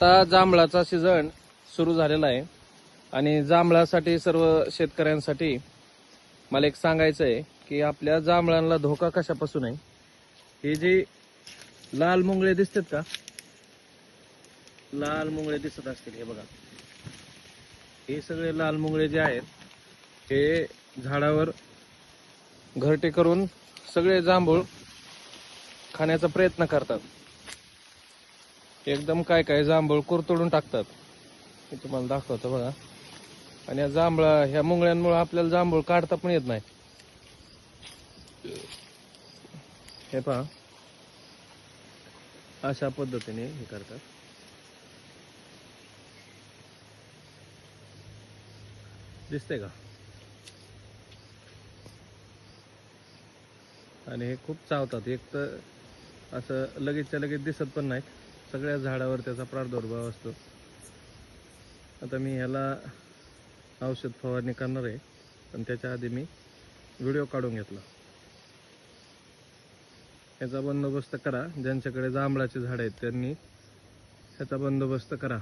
आता जांभळाचा सीझन सुरू झालेला आहे आणि जांभळासाठी सर्व शेतकऱ्यांसाठी मला एक सांगायचं आहे की आपल्या जांभळांना धोका कशापासून आहे. हे जे लाल मुंगळे दिसतात का, लाल मुंगळे दिसत असतील, हे बघा, हे सगळे लाल मुंगळे जे आहेत हे झाडावर घरटे करून सगळे जांभूळ खाण्याचा प्रयत्न करतात. एकदम काय काय जांभूळ कुरतडून टाकतात. मी तुम्हाला दाखवतो बघा. आणि या जांभळा ह्या मुंगळ्यांमुळे आपल्याला जांभूळ काढता पण येत नाही. हे पहा, अशा पद्धतीने हे करतात. दिसते का? आणि हे खूप चावतात. एक तर असं लगेचच्या लगेच दिसत पण नाहीत, सगळ्या झाडावर त्याचा प्रादुर्भाव असतो. आता मी ह्याला औषध फवारणी करणार आहे, पण त्याच्या आधी मी व्हिडिओ काढून घेतला. ह्याचा बंदोबस्त करा. ज्यांच्याकडे जांभळाचे झाड आहेत त्यांनी ह्याचा बंदोबस्त करा.